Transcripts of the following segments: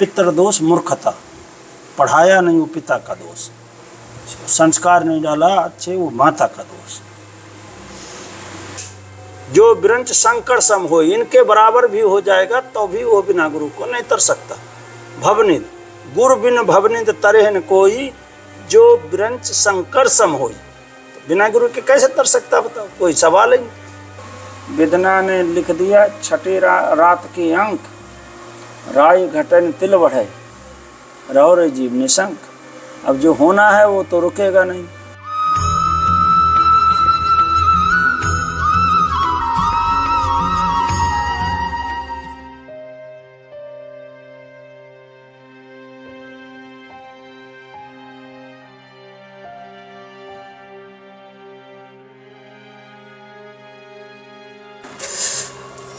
पितृदोष मूर्खता, पढ़ाया नहीं वो पिता का दोष, संस्कार नहीं डाला अच्छे वो माता का दोष। जो विरंच शंकर सम हो, इनके बराबर भी हो जाएगा तो भी वो बिना गुरु को नहीं तर सकता। भवनिद गुरु बिन भवनिद तरेह न कोई, जो विरंच शंकर सम हो, तो बिना गुरु के कैसे तर सकता बताओ, कोई सवाल ही नहीं। विदना ने लिख दिया छठी रात की अंक, राय घटन तिल बढ़े, रहो रे जीव निशंक। अब जो होना है वो तो रुकेगा नहीं।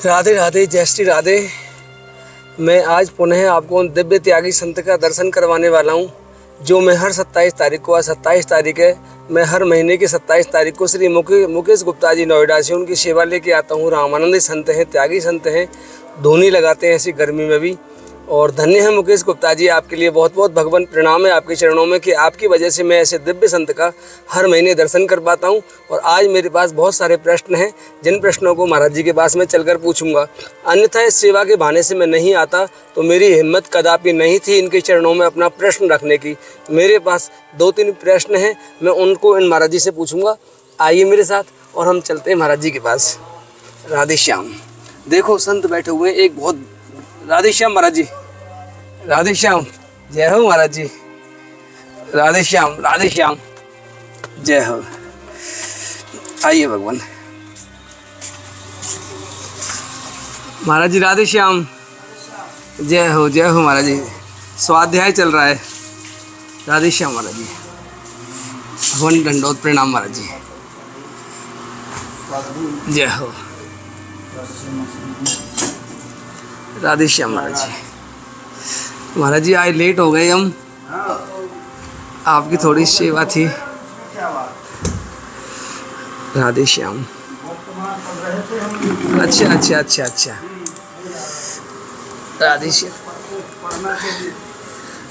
राधे राधे, जय श्री राधे। मैं आज पुनः आपको उन दिव्य त्यागी संत का दर्शन करवाने वाला हूँ, जो मैं हर 27 तारीख को, आज 27 तारीख है, मैं हर महीने की 27 तारीख को श्री मुकेश गुप्ता जी नोएडा से उनकी सेवा लेके आता हूँ। रामानंद संत हैं, त्यागी संत हैं, धूनी लगाते हैं ऐसी गर्मी में भी। और धन्य है मुकेश गुप्ता जी, आपके लिए बहुत बहुत भगवान प्रणाम है आपके चरणों में कि आपकी वजह से मैं ऐसे दिव्य संत का हर महीने दर्शन कर पाता हूँ। और आज मेरे पास बहुत सारे प्रश्न हैं, जिन प्रश्नों को महाराज जी के पास मैं चलकर पूछूंगा। अन्यथा इस सेवा के बहाने से मैं नहीं आता तो मेरी हिम्मत कदापि नहीं थी इनके चरणों में अपना प्रश्न रखने की। मेरे पास 2-3 प्रश्न हैं, मैं उनको इन महाराज जी से पूछूंगा। आइए मेरे साथ और हम चलते हैं महाराज जी के पास। राधे श्याम। देखो संत बैठे हुए हैं, एक बहुत राधे श्याम महाराज जी, राधे श्याम, जय हो महाराज जी, राधे श्याम, राधे श्याम, जय हो। आइए भगवान महाराज जी, राधे श्याम, जय हो महाराज जी। स्वाध्याय चल रहा है, राधे श्याम महाराज जी, भगवान दंडोत प्रणाम महाराज जी, जय हो, राधे श्याम महाराज जी। महाराज जी आज लेट हो गए हम, आपकी थोड़ी सेवा थी। राधे श्याम। अच्छा। राधे श्याम।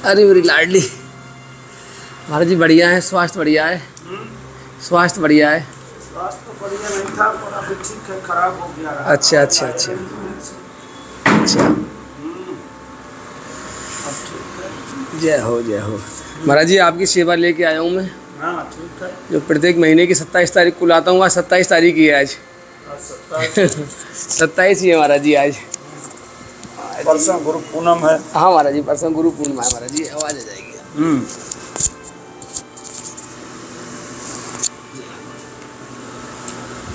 अरे मेरी लाडली महाराज जी, बढ़िया है, स्वास्थ्य बढ़िया है, स्वास्थ्य बढ़िया है। स्वास्थ्य तो बढ़िया नहीं था पर अभी ठीक है, खराब हो गया। अच्छा। जय हो महाराज जी, आपकी सेवा लेके आया हूँ मैं। हाँ ठीक है। जो प्रत्येक महीने की 27 तारीख को लाता हूँ, आज 27 तारीख ही है आज। 27 ही है महाराज जी आज। परसों गुरु पूनम है। हाँ महाराज जी, परसों गुरु पूर्णिमा है महाराज जी, आवाज आ जाएगी।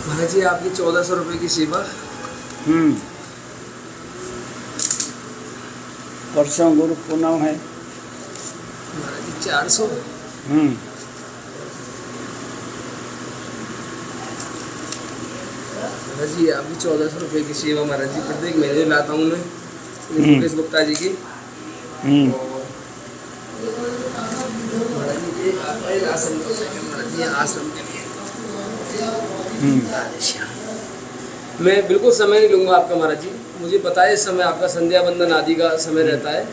महाराज जी आपकी 1400 रुपये की सेवा। परसों गुरु पूनम है। महाराज जी 400। महाराज जी आपकी 1400 रुपये की सेवा महाराज जी, प्रत्येक महीने लाता हूँ मैं मुकेश गुप्ता जी की। महाराज जी एक आश्रम महाराज जी, आश्रम के लिए मैं बिल्कुल समय नहीं लूँगा आपका महाराज जी। मुझे पता है इस समय आपका संध्या बंदन आदि का समय रहता है।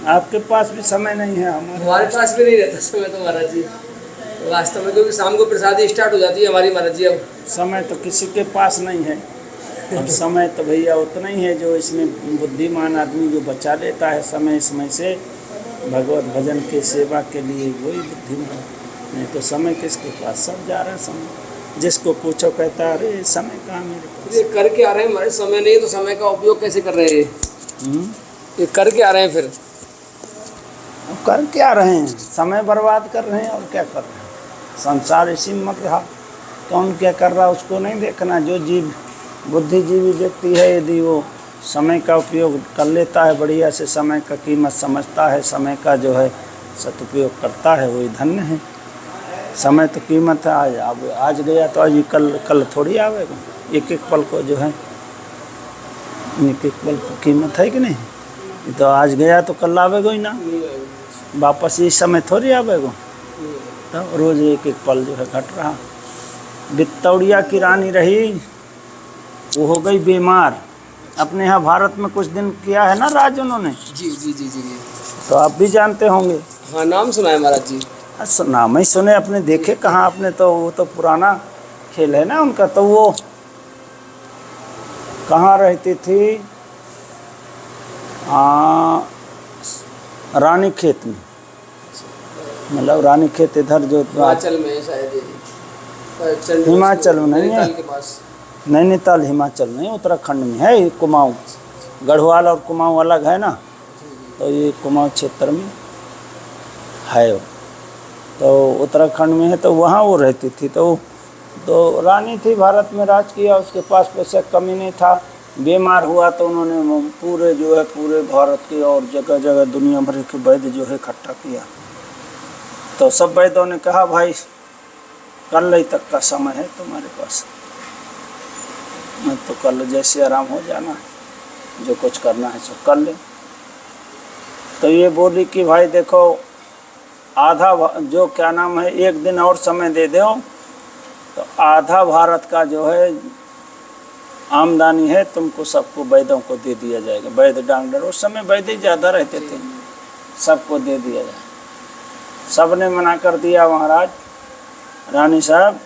आपके पास भी समय नहीं है, हमारे पास भी नहीं रहता समय तो महाराज जी, वास्तव में, क्योंकि शाम को प्रसादी स्टार्ट हो जाती है हमारी महाराज जी। अब समय तो किसी के पास नहीं है। अब समय तो भैया उतना ही है जो इसमें बुद्धिमान आदमी जो बचा लेता है समय से भगवत भजन के सेवा के लिए, वही बुद्धिमान। नहीं तो समय किसके पास, सब जा रहा है समय। जिसको पूछो कहता है अरे समय कहाँ मेरे पास। ये करके आ रहे हैं हमारे, समय नहीं है तो समय का उपयोग कैसे कर रहे हैं? ये करके आ रहे हैं, फिर अब कर क्या रहे हैं, समय बर्बाद कर रहे हैं और क्या कर रहे हैं। संसार इसी में मत रहा, कौन क्या कर रहा उसको नहीं देखना। जो जीव बुद्धिजीवी व्यक्ति है, यदि वो समय का उपयोग कर लेता है, बढ़िया से समय का कीमत समझता है, समय का जो है सदुपयोग करता है, वही धन्य है। समय तो कीमत है, आज गया तो आज कल थोड़ी आवेगा। एक एक पल को जो है, एक एक पल को कीमत है कि नहीं। ये तो आज गया तो कल आवेगा ही ना, वापस इस समय थोड़ी आवेगा। तो रोज़ एक एक पल जो है घट रहा। बितौड़िया की रानी रही, वो हो गई बीमार। अपने यहाँ भारत में कुछ दिन किया है ना राज उन्होंने, जी जी जी जी जी। तो आप भी जानते होंगे। हाँ, नाम सुना है महाराज जी। नाम ही सुने, अपने देखे कहाँ आपने, तो वो तो पुराना खेल है ना उनका। तो वो कहाँ रहती थी, रानी खेत में, मतलब रानी खेत इधर जो हिमाचल में शायद हिमाचल में नहीं है, के पास। नैनीताल हिमाचल नहीं, उत्तराखंड में है। कुमाऊँ, गढ़वाल और कुमाऊँ अलग है ना, तो ये कुमाऊँ क्षेत्र में है वो, तो उत्तराखंड में है। तो वहाँ वो रहती थी। तो रानी थी, भारत में राज किया, उसके पास पैसा कमी नहीं था। बीमार हुआ तो उन्होंने पूरे जो है पूरे भारत के और जगह जगह दुनिया भर के वैद्य जो है इकट्ठा किया। तो सब वैद्यों ने कहा भाई कल तक का समय है तुम्हारे पास, तो कल जैसे आराम हो जाना, जो कुछ करना है सो कर ले। तो ये बोली कि भाई देखो आधा जो क्या नाम है, एक दिन और समय दे दो तो आधा भारत का जो है आमदनी है तुमको सबको वैद्यों को दे दिया जाएगा। वैद्य डॉक्टर उस समय वैद्य ज़्यादा रहते थे, सबको दे दिया जाए। सब ने मना कर दिया महाराज, रानी साहब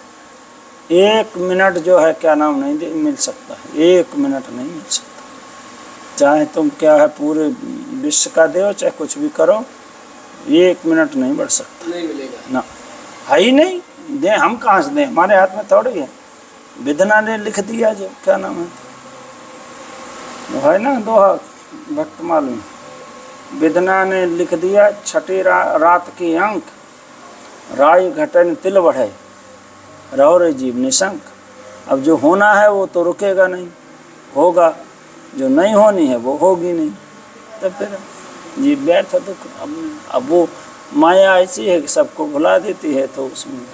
1 मिनट जो है क्या नाम नहीं मिल सकता है, 1 मिनट नहीं मिल सकता। चाहे तुम क्या है पूरे विश्व का दो, चाहे कुछ भी करो, 1 मिनट नहीं बढ़ सकता, नहीं मिलेगा ना, है ही नहीं। दे हम कहाँ से दें, हमारे हाथ में थोड़ी है। विधना ने लिख दिया जो क्या नाम है, वो है ना दोहा भक्त मालूम, विधना ने लिख दिया छठी रात की अंक, राय घटन तिल बढ़े, रहो रे जीव निशंक। अब जो होना है वो तो रुकेगा नहीं, होगा, जो नहीं होनी है वो होगी नहीं, तो फिर ये व्यर्थ दुख। अब वो माया ऐसी है कि सबको भुला देती है, तो उसमें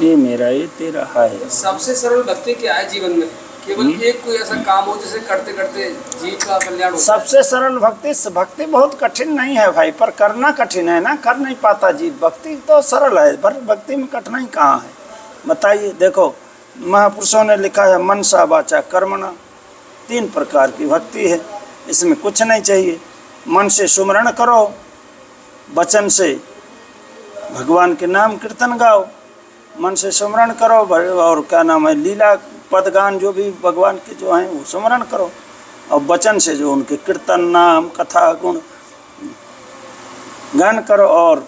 ये मेरा ये तेरा है। सबसे सरल भक्ति क्या है जीवन में? केवल एक कोई ऐसा काम हो जिसे करते करते जीव का कल्याण हो। सबसे सरल भक्ति बहुत कठिन नहीं है भाई, पर करना कठिन है ना, कर नहीं पाता जीव। भक्ति तो सरल है, पर भक्ति में कठिनाई कहाँ है बताइए। देखो महापुरुषों ने लिखा है मनसा वाचा कर्मणा, 3 प्रकार की भक्ति है। इसमें कुछ नहीं चाहिए, मन से सुमरण करो, वचन से भगवान के नाम कीर्तन गाओ, मन से सुमरण करो, और क्या नाम है लीला पदगान जो भी भगवान के जो हैं वो सुमरण करो, और वचन से जो उनके कीर्तन नाम कथा गुण गान करो, और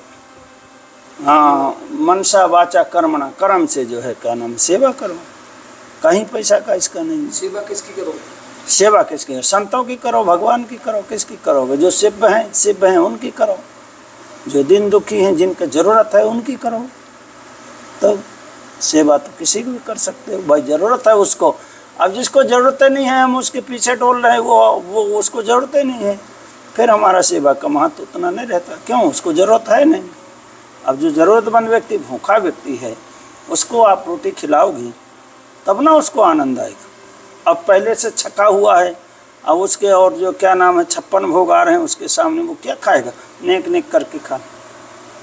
हाँ मनसा वाचा कर्मणा, कर्म से जो है क्या नाम सेवा करो। कहीं पैसा का इसका नहीं। सेवा किसकी करो? सेवा किसकी? संतों की करो, भगवान की करो। किसकी करोगे? जो शिव हैं उनकी करो, जो दिन दुखी हैं जिनकी ज़रूरत है उनकी करो। तो सेवा तो किसी को भी कर सकते हो भाई, ज़रूरत है उसको। अब जिसको ज़रूरत नहीं है हम उसके पीछे डोल रहे हैं, वो उसको ज़रूरत ही नहीं है, फिर हमारा सेवा का महत्व उतना नहीं रहता। क्यों? उसको ज़रूरत है नहीं। अब जो ज़रूरतमंद व्यक्ति, भूखा व्यक्ति है, उसको आप रोटी खिलाओगी तब ना उसको आनंद आएगा। अब पहले से छका हुआ है, अब उसके और जो क्या नाम है 56 भोग आ रहे हैं उसके सामने, वो क्या खाएगा? नेक नेक करके खा।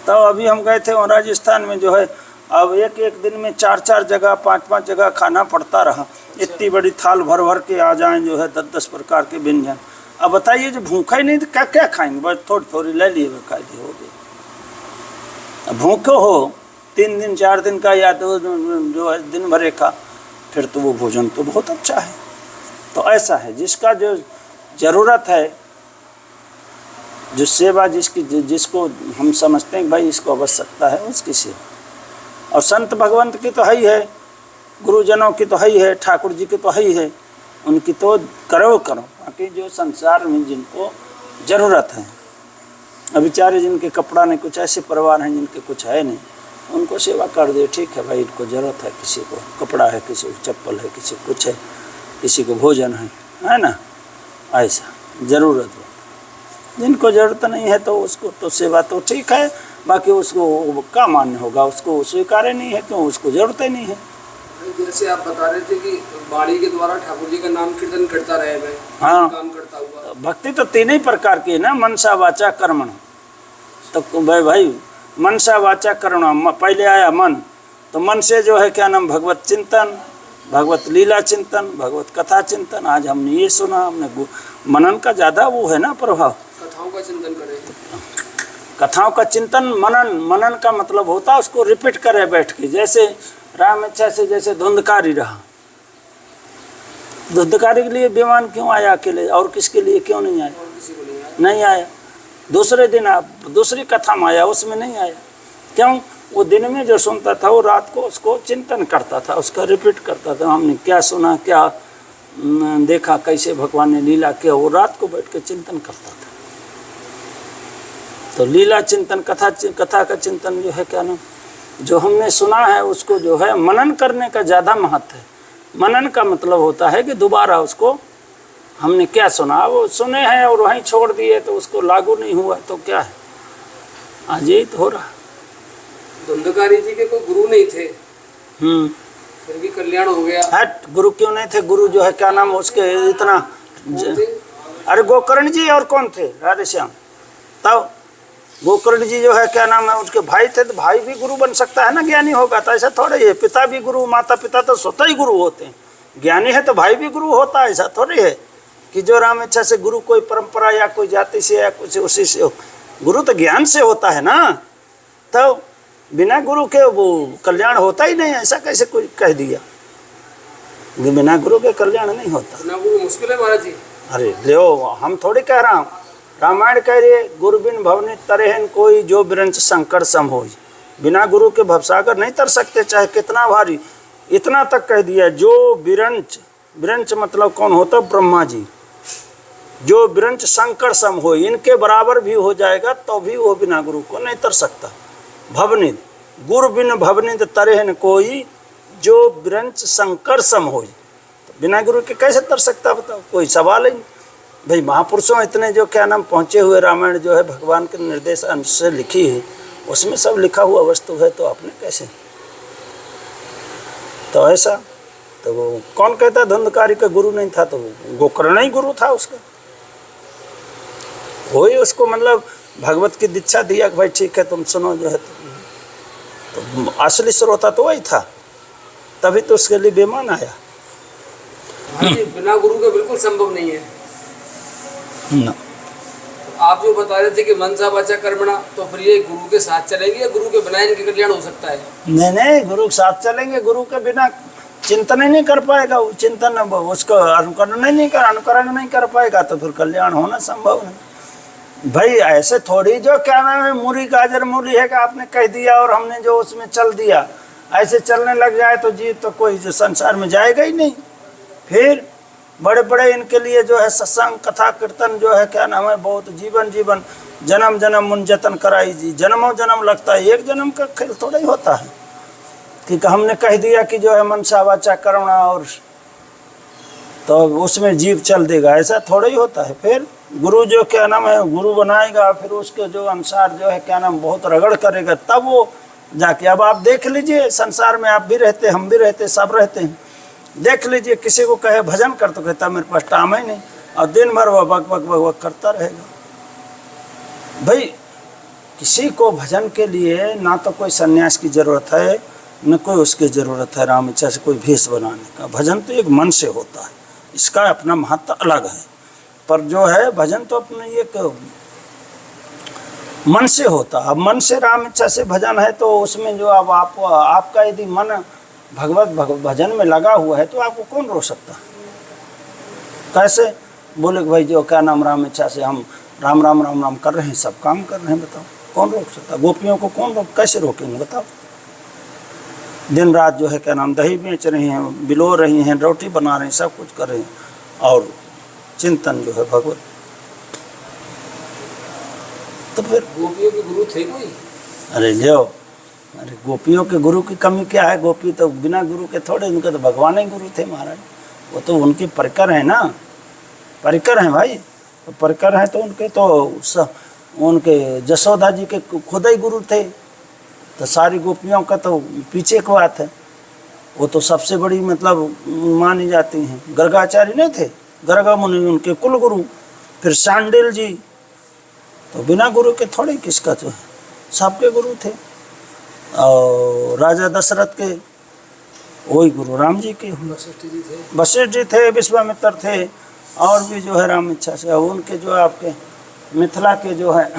तो अभी हम गए थे वहाँ राजस्थान में जो है, अब एक दिन में 4 जगह 5 जगह खाना पड़ता रहा। इतनी बड़ी थाल भर भर के आ जाएं जो है 10 प्रकार के व्यंजन। अब बताइए जो भूखा ही नहीं तो क्या क्या खाएंगे? बस थोड़ी थोड़ी ले लिए खा लिए, हो गए। अब भूखे हो 3 दिन 4 दिन का या तो जो है दिन भर खा, फिर तो वो भोजन तो बहुत अच्छा है। तो ऐसा है, जिसका जो ज़रूरत है, जो सेवा जिसको हम समझते हैं भाई इसको आवश्यकता है, उसकी सेवा। और संत भगवंत की तो है ही है, गुरुजनों की तो है ही है, ठाकुर जी की तो है ही है, उनकी तो करो। बाकी जो संसार में जिनको ज़रूरत है, अब बेचारे जिनके कपड़ा नहीं, कुछ ऐसे परिवार हैं जिनके कुछ है नहीं, उनको सेवा कर दे, ठीक है भाई, इनको ज़रूरत है, किसी को कपड़ा है, किसी को चप्पल है, किसी को कुछ है, किसी को भोजन है ना, ऐसा ज़रूरत है। जिनको ज़रूरत नहीं है तो उसको तो सेवा तो ठीक है, बाकी उसको क्या मान्य होगा, उसको स्वीकार नहीं है, क्यों? उसको ज़रूरत ही नहीं है। जैसे आप बता रहे थे कि वाणी के द्वारा ठाकुर जी का नाम कीर्तन करता रहे मैं, हाँ, काम करता हुआ। भक्ति तो 3 ही प्रकार की है ना, मनसा वाचा कर्मण। तो भाई मनसा वाचा कर्मण, पहले आया मन, तो मन से जो है क्या नाम भगवत चिंतन, भगवत लीला चिंतन, भगवत कथा चिंतन। आज हमने ये सुना, हमने मनन का ज़्यादा वो है ना प्रभाव। कथाओं का चिंतन करें, कथाओं का चिंतन, मनन। मनन का मतलब होता है उसको रिपीट करे बैठ के। जैसे राम इच्छा से जैसे धुंधकारी रहा, धुंधकारी के लिए विमान क्यों आया अकेले, और किसके लिए क्यों नहीं आया? नहीं आया। दूसरे दिन आप दूसरी कथा में आया, उसमें नहीं आया। क्यों? वो दिन में जो सुनता था वो रात को उसको चिंतन करता था, उसका रिपीट करता था। हमने क्या सुना, क्या देखा, कैसे भगवान ने लीला किया, वो रात को बैठ के चिंतन करता था। तो लीला चिंतन, कथा का चिंतन जो है क्या नाम, जो हमने सुना है उसको जो है मनन करने का ज़्यादा महत्व है। मनन का मतलब होता है कि दोबारा उसको हमने क्या सुना, वो सुने हैं और वहीं छोड़ दिए तो उसको लागू नहीं हुआ तो क्या है, आज यही तो हो रहा। धुंधकारी जी के कोई गुरु नहीं थे, फिर भी कल्याण हो गया। हट, गुरु क्यों नहीं थे? गुरु जो है क्या नाम उसके इतना अरे गोकर्ण जी और कौन थे? राधे श्याम। तब गोकर्ण जी जो है क्या नाम है उसके भाई थे, तो भाई भी गुरु बन सकता है ना, ज्ञानी होगा तो। ऐसा थोड़ा ही है, पिता भी गुरु, माता पिता तो स्वतः ही गुरु होते हैं। ज्ञानी है तो भाई भी गुरु होता है, ऐसा थोड़ी है कि जो राम इच्छा से गुरु कोई परंपरा या कोई जाति से या कुछ उसी से हो। गुरु तो ज्ञान से होता है ना, तो बिना गुरु के वो कल्याण होता ही नहीं। ऐसा कैसे कोई कह दिया कि बिना गुरु के कल्याण नहीं होता? बिना गुरु मुश्किल है महाराज जी। अरे लो, हम थोड़ी कह रहा हूँ, रामायण कह रही है गुरु बिन भवनी तरेहन कोई जो बिरंच संकट सम होई। बिना गुरु के भवसागर नहीं तर सकते, चाहे कितना भारी। इतना तक कह दिया, जो बिरंच, बिरंच मतलब कौन होता? ब्रह्मा जी। जो बिरंच संकट सम हो, इनके बराबर भी हो जाएगा तो भी वो बिना गुरु को नहीं तर सकता। भवनिद, गुरु बिन भवनिद तरेहन कोई जो बिरंच संकट सम हो, तो बिना गुरु के कैसे तर सकता? बताओ, कोई सवाल ही नहीं भाई। महापुरुषों इतने जो क्या नाम पहुँचे हुए, रामायण जो है भगवान के निर्देश से लिखी है, उसमें सब लिखा हुआ वस्तु है, तो आपने कैसे? तो ऐसा तो वो कौन कहता धुंधकारी का गुरु नहीं था? तो गोकर्ण ही गुरु था उसका। वही उसको मतलब भगवत की दीक्षा दिया कि भाई ठीक है तुम सुनो जो है, तो असली श्रोता तो वही था, तभी तो उसके लिए विमान आया। बिना गुरु के बिल्कुल संभव नहीं है ना। आप जो बता रहे थे कि मनसा वाचा कर्मणा, तो फिर ये गुरु के साथ चलेंगे या गुरु के बिना इनके कल्याण हो सकता है? नहीं, गुरु के साथ चलेंगे। गुरु के बिना चिंतन ही नहीं कर पाएगा, वो चिंतन उसको अनुकरण नहीं कर पाएगा, तो फिर कल्याण होना संभव नहीं। भाई ऐसे थोड़ी जो क्या नाम है मूली गाजर मूली है कि आपने कह दिया और हमने जो उसमें चल दिया, ऐसे चलने लग जाए तो जीव तो कोई जो संसार में जाएगा ही नहीं। फिर बड़े बड़े इनके लिए जो है सत्संग कथा कीर्तन जो है क्या नाम है बहुत जीवन जन्म जन्म मुन जतन कराई जी, जन्मों जन्म लगता है। एक जन्म का खेल थोड़ा ही होता है कि हमने कह दिया कि जो है मनसा वाचा कर्मणा और तो उसमें जीव चल देगा, ऐसा थोड़ा ही होता है। फिर गुरु जो क्या नाम है गुरु बनाएगा, फिर उसके जो अनुसार जो है क्या नाम बहुत रगड़ करेगा, तब वो जाके। अब आप देख लीजिए संसार में, आप भी रहते, हम भी रहते, सब रहते हैं। देख लीजिए किसी को कहे भजन कर तो कहता मेरे पास टाइम ही नहीं, और दिन भर वह बक बक बक बक करता रहेगा। भाई किसी को भजन के लिए ना तो कोई सन्यास की ज़रूरत है, न कोई उसकी ज़रूरत है राम इच्छा से कोई भेष बनाने का। भजन तो एक मन से होता है, इसका अपना महत्व अलग है। पर जो है भजन तो अपने एक मन से होता है। अब मन से राम इच्छा से भजन है तो उसमें जो अब आपका यदि मन भगवत भजन में लगा हुआ है तो आपको कौन रोक सकता? कैसे बोले कि भाई जो क्या नाम राम इच्छा से हम राम राम राम राम कर रहे हैं, सब काम कर रहे हैं, बताओ कौन रोक सकता? गोपियों को कौन कैसे रोकेंगे बताओ? दिन रात जो है क्या नाम दही बेच रही हैं, बिलो रही हैं, रोटी बना रहे हैं, सब कुछ कर रहे हैं, और चिंतन जो है भगवत। तो फिर गोपियों के गुरु थे कोई? अरे लो, अरे गोपियों के गुरु की कमी क्या है? गोपी तो बिना गुरु के थोड़े, उनके तो भगवान ही गुरु थे महाराज। वो तो उनकी परिकर है ना, परिकर हैं भाई। तो परिकर हैं तो उनके जसोदा जी के खुद ही गुरु थे। तो सारी गोपियों का तो पीछे की बात है, वो तो सबसे बड़ी मतलब मानी जाती हैं। गर्गाचार्य नहीं थे, गर्गा मुनि उनके कुल गुरु। फिर सांडिल जी तो बिना गुरु के थोड़े, किसका तो है, सबके गुरु थे। और राजा दशरथ के वही गुरु राम जी के हुए। वशिष्ठ जी थे, विश्वामित्र थे, और भी जो है राम इच्छा से। और उनके जो है आपके मिथिला के जो है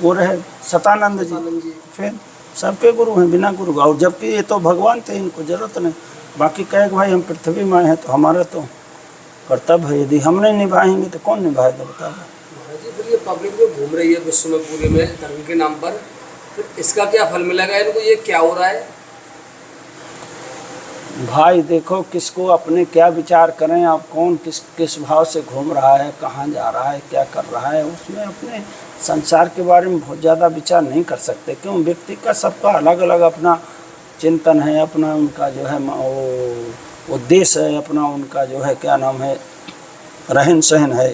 वो रहे सतानंद जी। फिर सबके गुरु हैं, बिना गुरु का। और जबकि ये तो भगवान थे, इनको जरूरत नहीं। बाकी कहे कि भाई हम पृथ्वी में हैं तो हमारा तो कर्तव्य है, यदि हम नहीं निभाएंगे तो कौन निभाएगा बताओ। फिर ये पब्लिक जो घूम रही है विश्व में पूरे में धर्म के नाम पर, फिर इसका क्या फल मिलेगा इनको? ये क्या हो रहा है भाई? देखो किसको अपने क्या विचार करें, आप कौन किस भाव से घूम रहा है, कहाँ जा रहा है, क्या कर रहा है, उसमें अपने संसार के बारे में बहुत ज़्यादा विचार नहीं कर सकते। क्यों? व्यक्ति का सबका अलग अलग अपना चिंतन है, अपना उनका जो है वो उद्देश्य है, अपना उनका जो है क्या नाम है रहन सहन है।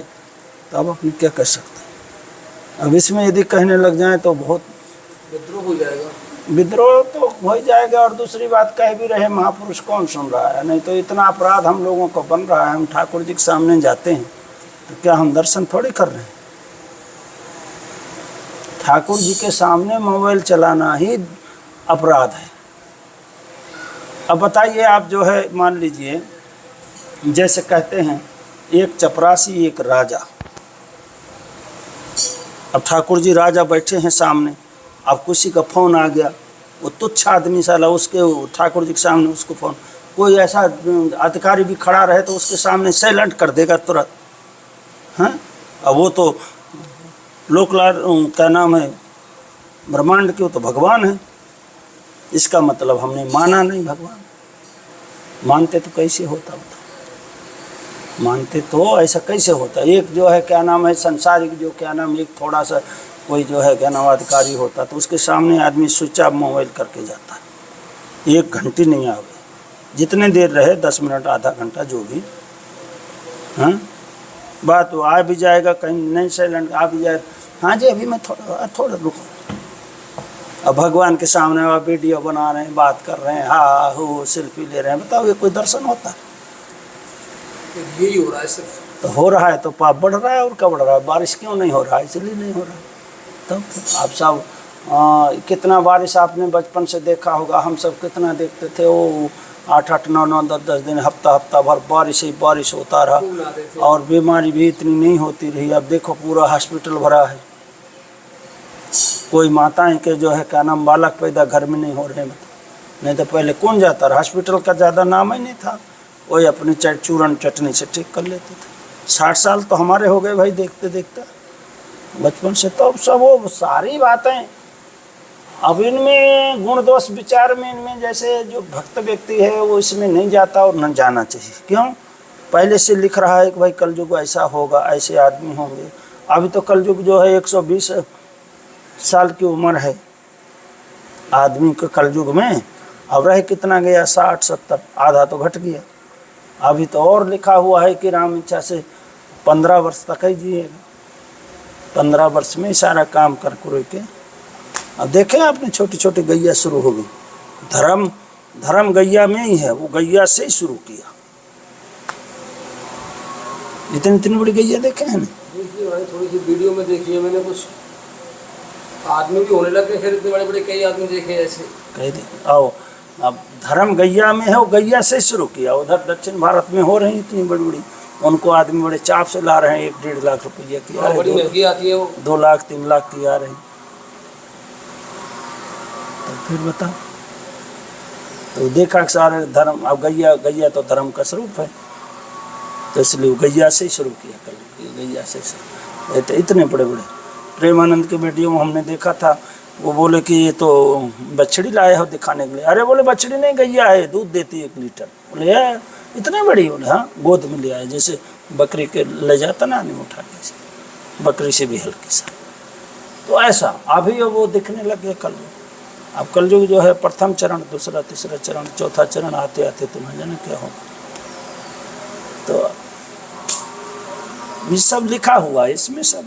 तो अब अपने क्या कर सकते हैं? अब इसमें यदि कहने लग जाएं तो बहुत विद्रोह हो जाएगा। विद्रोह तो हो ही जाएगा। और दूसरी बात कह भी रहे महापुरुष कौन सुन रहा है? नहीं तो इतना अपराध हम लोगों को बन रहा है। हम ठाकुर जी के सामने जाते हैं तो क्या हम दर्शन थोड़ी कर रहे हैं? ठाकुर जी के सामने मोबाइल चलाना ही अपराध है। अब बताइए आप जो है मान लीजिए जैसे कहते हैं एक चपरासी एक राजा। अब ठाकुर जी राजा बैठे हैं सामने, अब किसी का फ़ोन आ गया, वो तुच्छ आदमी साला उसके ठाकुर जी के सामने उसको फ़ोन, कोई ऐसा अधिकारी भी खड़ा रहे तो उसके सामने साइलेंट कर देगा तुरंत। हैं? अब वो तो लोकलाल क्या नाम है ब्रह्मांड के, वो तो भगवान है। इसका मतलब हमने माना नहीं भगवान। मानते तो कैसे होता होता? मानते तो ऐसा कैसे होता? एक जो है क्या नाम है संसारिक जो क्या नाम एक थोड़ा सा कोई जो है क्या नाम अधिकारी होता तो उसके सामने आदमी स्विच ऑफ मोबाइल करके जाता है। 1 घंटे नहीं आवे, जितने देर रहे 10 मिनट आधा घंटा जो भी। हाँ बात वो आ भी जाएगा, कहीं नहीं साइलेंट आ भी जाए, हाँ जी अभी मैं थोड़ा रुको। अब भगवान के सामने आप वीडियो बना रहे हैं, बात कर रहे हैं, हाँ हो सेल्फी ले रहे हैं। बताओ ये कोई दर्शन होता है? यही हो रहा है सिर्फ। तो हो रहा है तो पाप बढ़ रहा है। और क्या बढ़ रहा है? बारिश क्यों नहीं हो रहा है? इसलिए नहीं हो रहा है। तब आप सब कितना बारिश आपने बचपन से देखा होगा, हम सब कितना देखते थे। वो 8-8, 9-9, 10-10 दिन, हफ्ता भर बारिश ही बारिश होता रहा और बीमारी भी इतनी नहीं होती रही। अब देखो पूरा हॉस्पिटल भरा है। कोई माताएं के जो है क्या नाम बालक पैदा घर में नहीं हो रहे। नहीं तो पहले कौन जाता रहा? हॉस्पिटल का ज़्यादा नाम ही नहीं था। वही अपनी चूरन चटनी से ठीक कर लेते थे। 60 साल तो हमारे हो गए भाई देखते देखते बचपन से। तो अब सब वो सारी बातें अब इनमें गुण दोष विचार में इनमें जैसे जो भक्त व्यक्ति है वो इसमें नहीं जाता और न जाना चाहिए। क्यों? पहले से लिख रहा है कि भाई कलयुग ऐसा होगा, ऐसे आदमी होंगे। अभी तो कलयुग जो है 120 साल की उम्र है आदमी के कलयुग में। अब रह कितना गया? 60-70, आधा तो घट गया। अभी तो और लिखा हुआ है कि राम इच्छा से 15 वर्ष तक ही जिएगा। 15 वर्ष में सारा काम कर के। अब देखें आपने छोटी छोटी गैया शुरू हो गई। धर्म गैया में ही है, वो गैया से ही शुरू किया। इतनी बड़ी गैया देखे हैं? देखिए भाई थोड़ी सी वीडियो में देखी है मैंने, कुछ आदमी भी होने लगे, फिर इतने बड़े कई आदमी देखे ऐसे। कह दे आओ, अब धर्म गैया में है, वो गैया से शुरू किया। उधर दक्षिण भारत में हो रही इतनी बड़ी बड़ी, उनको आदमी बड़े चाप से ला रहे हैं। 1-1.5 लाख रुपये की आ बड़ी महंगी आती है वो, 2 लाख 3 लाख की आ रही। तो फिर बता, तो देखा सारे धर्म। अब गैया तो धर्म का स्वरूप है, तो इसलिए गैया से ही शुरू किया। गैया से तो इतने बड़े बड़े प्रेमानंद के वीडियो में हमने देखा था। वो बोले कि ये तो बछड़ी लाए हो दिखाने के लिए। अरे बोले बछड़ी नहीं गैया है, दूध देती 1 लीटर। बोले यार इतने बड़ी? बोले हाँ, गोद में ले आए, जैसे बकरी के ले जाता ना आदमी उठा के, बकरी से भी हल्की सा। तो ऐसा अभी वो दिखने लगे कलयुग। अब कलयुग जो है प्रथम चरण, दूसरा, तीसरा चरण, चौथा चरण आते आते तुम्हें जाना क्या होगा। तो ये सब लिखा हुआ है इसमें। सब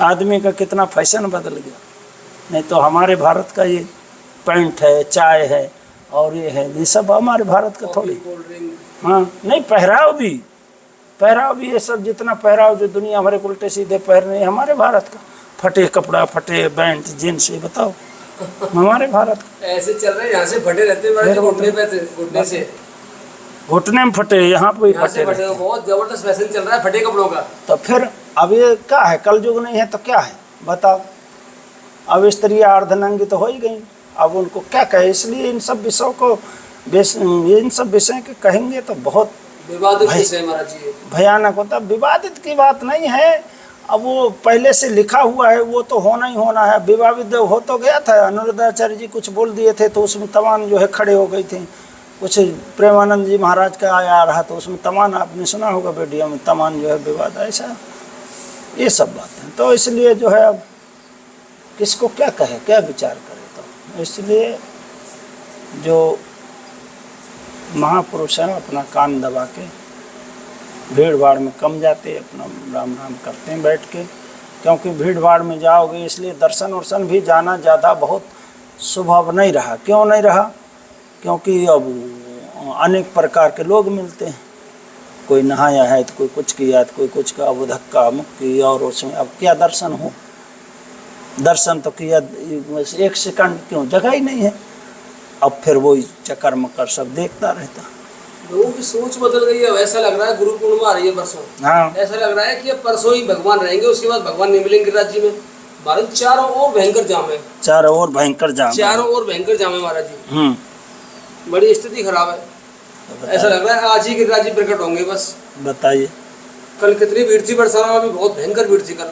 आदमी का कितना फैशन बदल गया। नहीं तो हमारे भारत का ये पैंट है, चाय है और ये है, ये सब हमारे भारत का थोड़ी। हाँ नहीं, पहराव भी ये सब जितना पहराव जो दुनिया हमारे उल्टे सीधे पहन रहे हैं, हमारे भारत का फटे कपड़ा, फटे पैंट, जींस, ये बताओ हमारे भारत का। ऐसे चल रहे हैं, यहाँ से फटे रहते हैं महाराज जी, घुटने पे घुटने से, घुटने में फटे, यहाँ पे यहाँ फटे से फटे रहते हो, हैं। बहुत जबरदस्त फैशन चल रहा है फटे कपड़ों का। तो फिर अब ये क्या है, कल युग नहीं है तो क्या है बताओ। अब स्त्रियाँ अर्धनंगी तो हो ही गई, अब उनको क्या कहे। इसलिए इन सब विषयों को इन सब विषय के कहेंगे तो बहुत विवादित विषय है महाराज जी। भयानक होता। विवादित की बात नहीं है, अब वो पहले से लिखा हुआ है, वो तो होना ही होना है। विवादित हो तो गया था, अनुरुद्धाचार्य जी कुछ बोल दिए थे तो उसमें तमाम जो है खड़े हो गई थी। कुछ प्रेमानंद जी महाराज का आया रहा तो उसमें तमाम, आपने सुना होगा वीडियो में, तमाम जो है विवाद ऐसा, ये सब बातें। तो इसलिए जो है अब किसको क्या कहे, क्या विचार करे। तो इसलिए जो महापुरुष हैं अपना कान दबा के भीड़ भाड़ में कम जाते, अपना राम राम करते हैं बैठ के। क्योंकि भीड़ भाड़ में जाओगे इसलिए दर्शन वर्शन भी जाना ज़्यादा बहुत शुभ अब नहीं रहा। क्यों नहीं रहा? क्योंकि अब अनेक प्रकार के लोग मिलते हैं, कोई नहाया है तो कोई कुछ किया तो कोई कुछ का, अब धक्का मुक्की, और उसमें अब क्या दर्शन हो। दर्शन तो किया एक सेकंड, क्यों जगह ही नहीं है। अब फिर वही चक्कर मक्कर सब देखता रहता। लोगों की सोच बदल गई है। अब ऐसा लग रहा है, गुरु पूर्णिमा आ रही है परसों, हाँ, ऐसा लग रहा है कि अब परसों ही भगवान रहेंगे, उसके बाद भगवान नहीं मिलेंगे राज्य में। महाराज चारों ओर भयंकर जाम है, चारों ओर भयंकर जाम है। चारों ओर भयंकर जाम है महाराज जी। हम्म, बड़ी स्थिति खराब है। ऐसा लग रहा है आज ही गिरिराज जी प्रकट होंगे बस। बताइए। कल कितनी भीड़ थी बरसाना में भी, बहुत भयंकर भीड़ थी कल।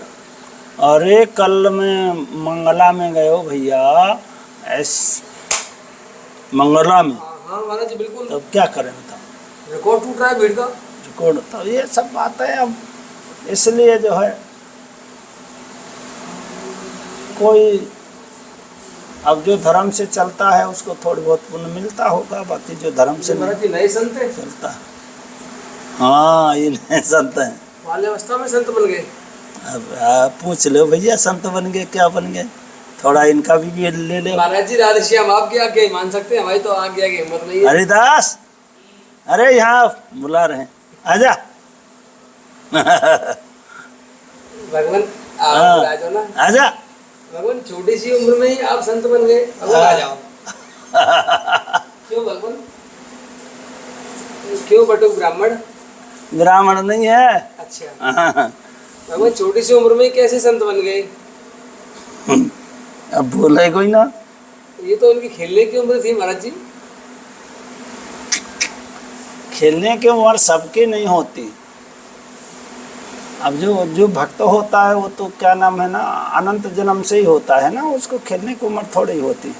अरे कल मैं मंगला में गए हो भैया, मंगला में, हाँ महाराज जी बिल्कुल। तब क्या करें बताओ, रिकॉर्ड टूट रहा है भीड़ का। रिकॉर्ड। तो ये सब बातें अब इसलिए जो है कोई अब जो धर्म से चलता है उसको थोड़ी बहुत पुण्य मिलता होगा, बाकी जो धर्म से महाराज जी नए संत है, चलता है। हाँ, ये नए संत हैं। बाल्यावस्था में संत बन गए। अब आप पूछ लो भैया, संत बन गए क्या बन गए, थोड़ा इनका भी ले लो। महाराज जी राधेश्याम आपके आगे मान सकते हैं, हमारी तो आगे आगे हिम्मत नहीं है। हरिदास, अरे यहाँ बुला रहे हैं, आजा। भगवान आप हाँ, आ जाओ ना। आजा। भगवान छोटी सी उम्र में ही आप संत बन गए, अब आ जाओ। क्यों भगवान, क्यों बटुक ब्राह्मण? ब्राह्मण नहीं है। अच्छा, भगवान छोटी सी उम्र में ही कैसे संत बन गए? अब बोले कोई ना, ये तो उनकी खेलने की उम्र थी महाराज जी। खेलने की उम्र सबकी नहीं होती। अब जो भक्त होता है वो तो क्या नाम है ना, अनंत जन्म से ही होता है ना, उसको खेलने की उम्र थोड़ी होती।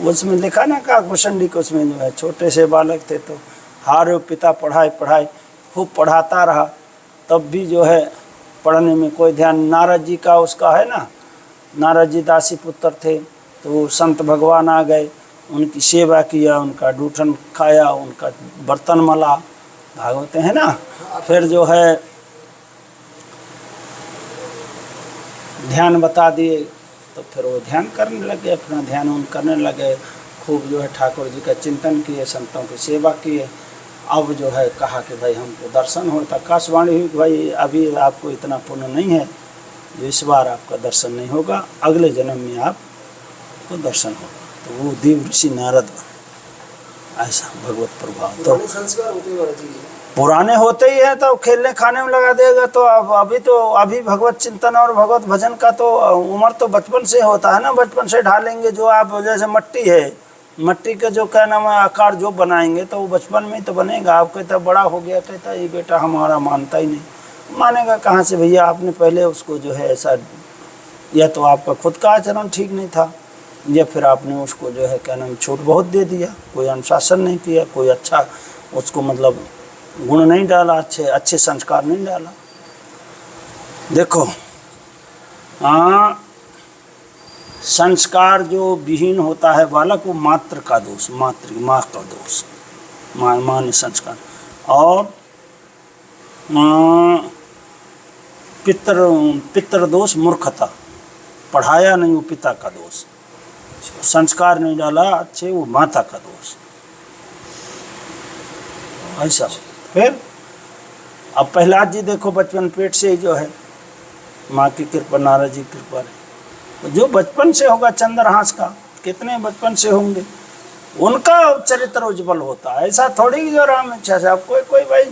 उसमें लिखा ना का कुशंडी को, उसमें जो है छोटे से बालक थे तो हारे पिता पढ़ाई खूब पढ़ाता रहा, तब भी जो है पढ़ने में कोई ध्यान। नारद जी का उसका है ना, नारद जी दासी पुत्र थे तो संत भगवान आ गए, उनकी सेवा किया, उनका डूठन खाया, उनका बर्तन मला, भागवते हैं ना। फिर जो है ध्यान बता दिए तो फिर वो ध्यान करने लगे, अपना ध्यान उन करने लगे, खूब जो है ठाकुर जी का चिंतन किए, संतों की सेवा किए। अब जो है कहा कि भाई हमको दर्शन हो, तो आकाशवाणी हुई कि भाई अभी आपको इतना पुण्य नहीं है, जो इस बार आपका दर्शन नहीं होगा, अगले जन्म में आपको दर्शन होगा। तो वो देव ऋषि नारद बने, ऐसा भगवत प्रभाव। तो संस्कार होते हैं महाराज जी, पुराने होते ही है, तो खेलने खाने में लगा देगा। तो अभी भगवत चिंतन और भगवत भजन का तो उम्र तो बचपन से होता है ना, बचपन से ढालेंगे। जो आप जैसे मट्टी है, मट्टी का जो क्या नाम है आकार जो बनाएंगे तो वो बचपन में ही तो बनेगा। आप कहता बड़ा हो गया, कहता ये बेटा हमारा मानता ही नहीं, मानेगा कहाँ से भैया? आपने पहले उसको जो है ऐसा, या तो आपका खुद का आचरण ठीक नहीं था, या फिर आपने उसको जो है क्या नाम छूट बहुत दे दिया, कोई अनुशासन नहीं किया, कोई अच्छा उसको मतलब गुण नहीं डाला, अच्छे संस्कार नहीं डाला। देखो संस्कार जो विहीन होता है बालक, वो मात्र का दोष, माँ का दोष, माँ ने संस्कार। और पितृ दोष मूर्खता, पढ़ाया नहीं वो पिता का दोष, संस्कार नहीं डाला अच्छे वो माता का दोष, ऐसा। फिर अब प्रहलाद जी देखो बचपन पेट से ही जो है माँ की कृपा, नारद जी की कृपा तो जो बचपन से होगा चंद्रहास का, कितने बचपन से होंगे, उनका चरित्र उज्जवल होता है। ऐसा थोड़ी कि जो राम इच्छा से। अब कोई भाई,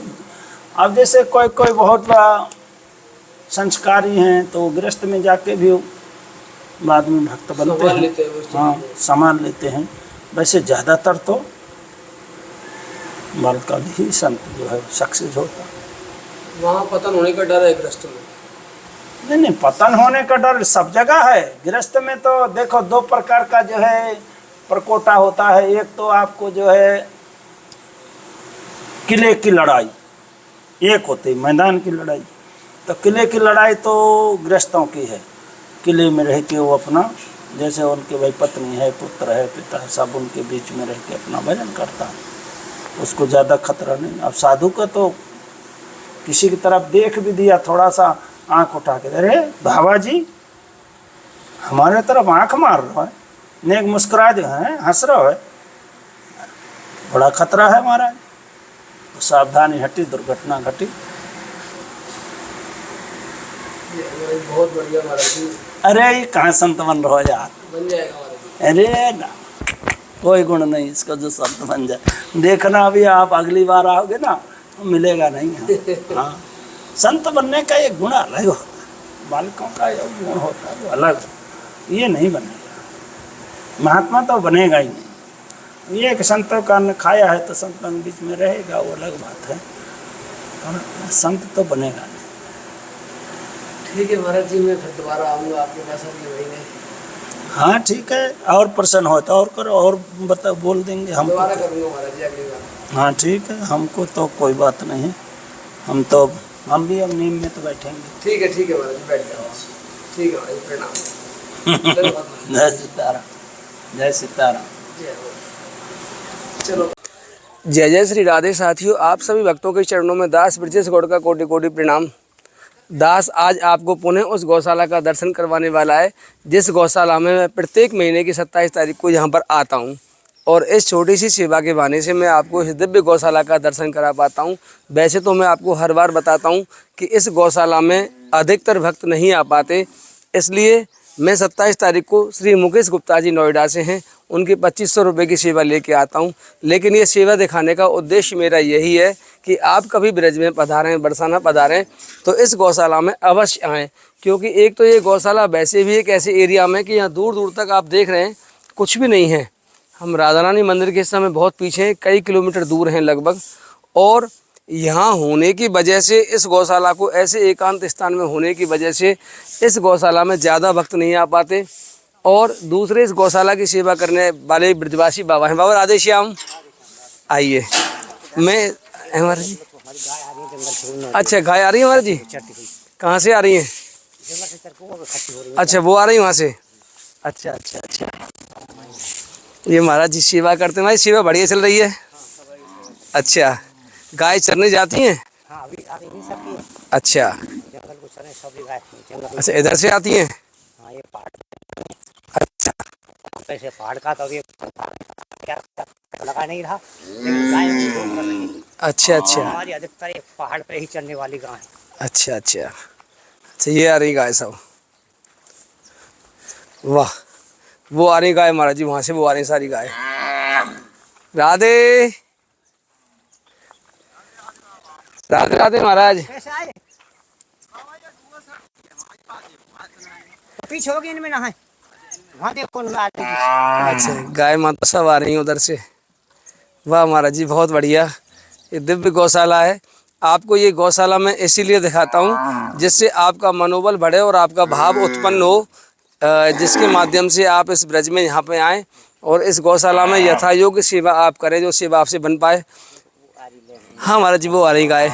अब जैसे कोई बहुत बड़ा संस्कारी हैं तो गृहस्थ में जाके भी बाद में भक्त बनते हैं, हाँ संभाल लेते हैं। वैसे ज़्यादातर तो बालकाल ही संत जो है सक्सेस होता है। वहाँ पतन होने का डर है गृहस्थ में? नहीं, पतन होने का डर सब जगह है। गृहस्थ में तो देखो 2 प्रकार का जो है प्रकोटा होता है। एक तो आपको जो है किले की लड़ाई, एक होती है मैदान की लड़ाई। तो किले की लड़ाई तो गृहस्थों की है। किले में रह के वो अपना, जैसे उनके भाई पत्नी है, पुत्र है, पिता है, सब उनके बीच में रह के अपना भजन करता है, उसको ज़्यादा खतरा नहीं। अब साधु का तो किसी की तरफ देख भी दिया, थोड़ा सा आंख उठा के, अरे बाबा जी हमारे तरफ आंख मार रहा है, नेक मुस्कुरा दे हैं, हंस रहा है, बड़ा खतरा है महाराज। तो सावधानी हटी, दुर्घटना घटी। बहुत बढ़िया महाराज जी। अरे ये कहाँ संत बन रहा है यार, बन जाएगा महाराज जी। अरे ना, कोई गुण नहीं इसका जो संत बन जाए। देखना अभी आप अगली बार आओगे ना, मिलेगा नहीं। हाँ, संत बनने का एक गुण अलग होता है, बालकों का एक गुण होता है वो अलग, ये नहीं बनेगा। महात्मा तो बनेगा ही नहीं। ये एक संतों का अन्न खाया है तो संतों के बीच में रहेगा, वो अलग बात है, और संत तो बनेगा नहीं। ठीक है महाराज जी, मैं फिर दोबारा आऊँगा आपके पास अगले महीने। हाँ ठीक है, और प्रश्न हो तो और करो, और बता बोल देंगे हम। दोबारा करूँगा महाराज जी अगली बार। हाँ ठीक है, हमको तो कोई बात नहीं है, हम भी अब नींद में तो बैठेंगे। ठीक है महाराज जी, बैठ जाओ। ठीक है महाराज जी, प्रणाम। जय सीताराम, जय सीताराम। चलो, जय जय श्री राधे। साथियों, आप सभी भक्तों के चरणों में दास ब्रजेश गौड़ का कोटि कोटि प्रणाम। दास आज आपको पुनः उस गौशाला का दर्शन करवाने वाला है जिस गौशाला में मैं प्रत्येक महीने की 27 तारीख को यहाँ पर आता हूँ, और इस छोटी सी सेवा के बहाने से मैं आपको इस दिव्य गौशाला का दर्शन करा पाता हूँ। वैसे तो मैं आपको हर बार बताता हूँ कि इस गौशाला में अधिकतर भक्त नहीं आ पाते, इसलिए मैं 27 तारीख को श्री मुकेश गुप्ता जी नोएडा से हैं, उनकी 2500 रुपये की सेवा लेके आता हूं। लेकिन ये सेवा दिखाने का उद्देश्य मेरा यही है कि आप कभी ब्रज में पधारें, बरसाना पधारें तो इस गौशाला में अवश्य आएँ, क्योंकि एक तो ये गौशाला वैसे भी एक ऐसे एरिया में कि यहाँ दूर दूर तक आप देख रहे हैं कुछ भी नहीं है। हम राधा रानी मंदिर के समय बहुत पीछे हैं, कई किलोमीटर दूर हैं लगभग, और यहाँ होने की वजह से इस गौशाला को ऐसे एकांत स्थान में होने की वजह से इस गौशाला में ज़्यादा भक्त नहीं आ पाते। और दूसरे इस गौशाला की सेवा करने वाले ब्रजवासी बाबा हैं। बाबा राधे श्याम, आइए। मैं हमारे जी, अच्छा गाय आ रही है हमारे जी, कहाँ से आ रही हैं? अच्छा वो आ रही है वहाँ से, अच्छा। ये महाराज जी सेवा करते हैं, हमारी सेवा बढ़िया चल रही है। अच्छा, गाय चरने जाती हैं? हाँ, अभी आ रही सबकी। अच्छा जंगल को चरने सभी गाय जंगल। अच्छा, इधर से आती हैं? हाँ, ये पहाड़। अच्छा, ऐसे पहाड़ का तो ये क्या लगा नहीं रहा, लेकिन गाय रोक कर रही है। अच्छा। हमारी अधिकतर ये पहाड़ पे ही चलने वाली गाय है। अच्छा, ये आ रही गाय सब, वाह। वो आ रही गाय महाराज जी, वहाँ से वो आ रही सारी गाय। राधे राधे राधे महाराज। कैसे आए? पीछे होगी इनमें नहाए, वहाँ देखो अच्छा, गाय माता सब आ रही हैं उधर से। वाह महाराज जी, बहुत बढ़िया। ये दिव्य गौशाला है। आपको ये गौशाला मैं इसीलिए दिखाता हूँ जिससे आपका मनोबल बढ़े और आपका भाव उत्पन्न हो, जिसके माध्यम से आप इस ब्रज में यहाँ पे आएँ और इस गौशाला में यथा योग्य सेवा आप करें, जो सेवा आपसे बन पाए। हाँ महाराज जी, वो आ रही गाय।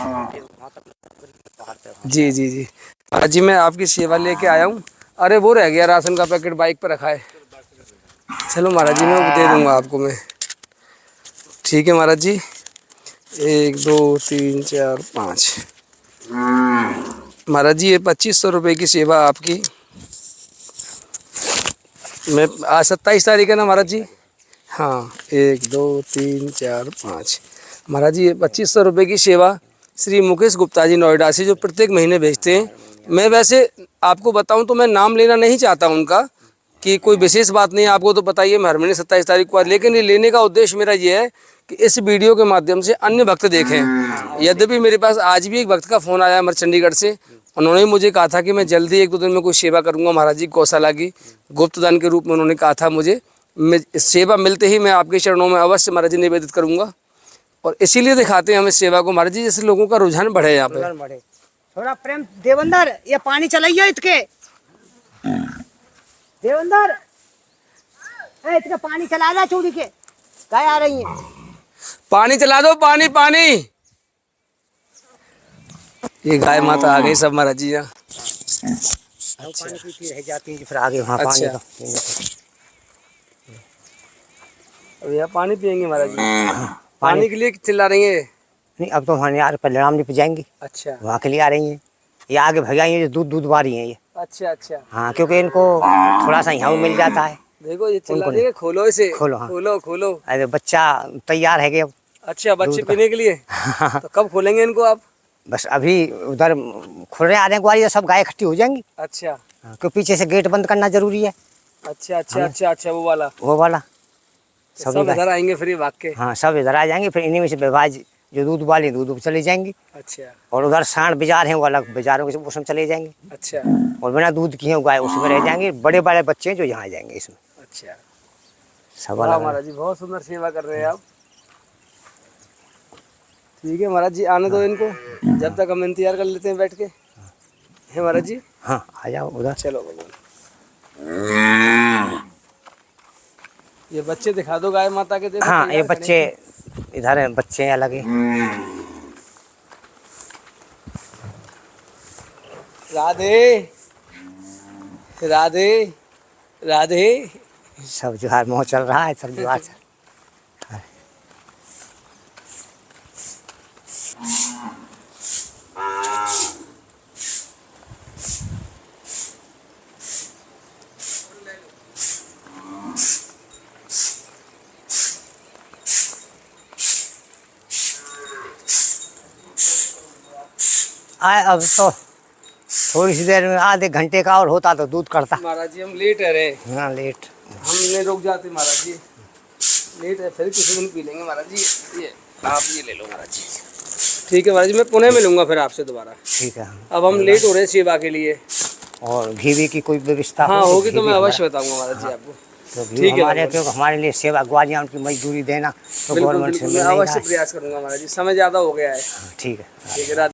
जी महाराज जी, मैं आपकी सेवा लेके आया हूँ। अरे वो रह गया राशन का पैकेट, बाइक पर रखा है। चलो महाराज जी, मैं वो दे दूँगा आपको मैं। ठीक है महाराज जी, 1 2 3 4 5। महाराज जी, ये 2500 रुपये की सेवा आपकी। मैं आज 27 तारीख है ना महाराज जी? हाँ, 1 2 3 4 5। महाराज जी, ये 2500 रुपये की सेवा श्री मुकेश गुप्ता जी नोएडा से जो प्रत्येक महीने भेजते हैं। मैं वैसे आपको बताऊं तो मैं नाम लेना नहीं चाहता उनका, कि कोई विशेष बात नहीं है, आपको तो पता ही है, मैं हर महीने 27 तारीख को, लेकिन ये लेने का उद्देश्य मेरा ये है कि इस वीडियो के माध्यम से अन्य भक्त देखें। यद्यपि मेरे पास आज भी एक भक्त का फ़ोन आया हमारे चंडीगढ़ से, उन्होंने मुझे कहा था कि मैं जल्दी 1-2 दिन में कोई सेवा करूंगा महाराज जी गौशाला की, गुप्त दान के रूप में उन्होंने कहा था मुझे। मैं सेवा मिलते ही मैं आपके चरणों में अवश्य महाराज जी निवेदित करूंगा, और इसीलिए दिखाते हैं हमें सेवा को महाराज जी, जैसे लोगों का रुझान बढ़े यहाँ पे। थोड़ा प्रेम देवंदर, ये पानी चलाइए इसके। देवंदर इसके पानी चला ला, चूड़ी के गाय आ रही है। पानी चला दो, पानी पानी। ये गाय माता आ गई सब महाराज जी यहाँ। पानी पीती रह जाती है फिर आगे वहाँ पानी अच्छा। अब यहाँ पानी पियेंगे महाराज जी, पानी के लिए चिल्ला रही है? नहीं, अब तो वहाँ यार परिणाम नहीं जाएंगी। अच्छा, वहाँ के लिए आ रही हैं, ये आगे भगाई है, जो दूध वारी हैं ये। अच्छा अच्छा। हाँ, क्योंकि इनको थोड़ा सा यहाँ मिल जाता है। देखो ये चिल्ला रही है, खोलो इसे, खोलो, हाँ। खोलो खोलो। अरे बच्चा तैयार है कि अब। अच्छा, बच्चे पीने के लिए? तो कब खोलेंगे इनको आप? बस अभी उधर खुल रहे आ रहे हैं ग्वालियर, सब गाय इकट्ठी हो जाएंगी। अच्छा, क्योंकि पीछे से गेट बंद करना जरूरी है। अच्छा अच्छा अच्छा अच्छा, वो वाला सब सब इधर आएंगे फिर ये भाग के? हाँ, सब इधर आ जाएंगे, फिर इन्हीं में से विभाज जो दूध वाली दूध चली जाएंगी। अच्छा और उधर सांड बाजार है, वो अलग बाजारों के उसमें चले जाएंगे। अच्छा और बिना दूध की है गाय उसमें रह जाएंगे। बड़े बड़े बच्चे हैं जो यहाँ आ जाएंगे इसमें। अच्छा। सब वाह अलग महाराज जी, बहुत सुंदर सेवा कर रहे हैं आप। ठीक है महाराज जी, आने दो इनको, जब तक हम इंतजार कर लेते हैं बैठ के। है महाराज जी? हाँ, आ जाओ उधर। चलो भगवान। ये बच्चे दिखा दो गाय माता के। देखो हाँ, ये तैयार बच्चे इधर हैं, बच्चे हैं अलग हैं। राधे राधे राधे। सब जुहार मोह चल रहा है, सब जुहार चल। आए अब तो थोड़ी सी देर में, आधे घंटे का और होता तो दूध करता। महाराज जी हम लेट है रे, हाँ, लेट। हमने रुक जाते महाराज जी, लेट है, फिर किसी दिन पी लेंगे महाराज जी। ये आप ये ले लो महाराज जी। ठीक है महाराज जी, मैं पुणे मिलूंगा फिर आपसे दोबारा। ठीक है। अब हम लेट हो रहे हैं सेवा के लिए। और घी की कोई व्यवस्था हाँ हो होगी तो घी मैं भी अवश्य बताऊंगा महाराज जी आपको। तो ठीक है हमारे, क्योंकि हमारे लिए सेवा ग्वालियर उनकी मजदूरी देना तो बिल्कुल गवर्नमेंट से बिल्कुल, मिल मैं नहीं अवश्य रहा है। प्रयास करूंगा महाराज जी, समय ज़्यादा हो गया है। ठीक है। ठीक है।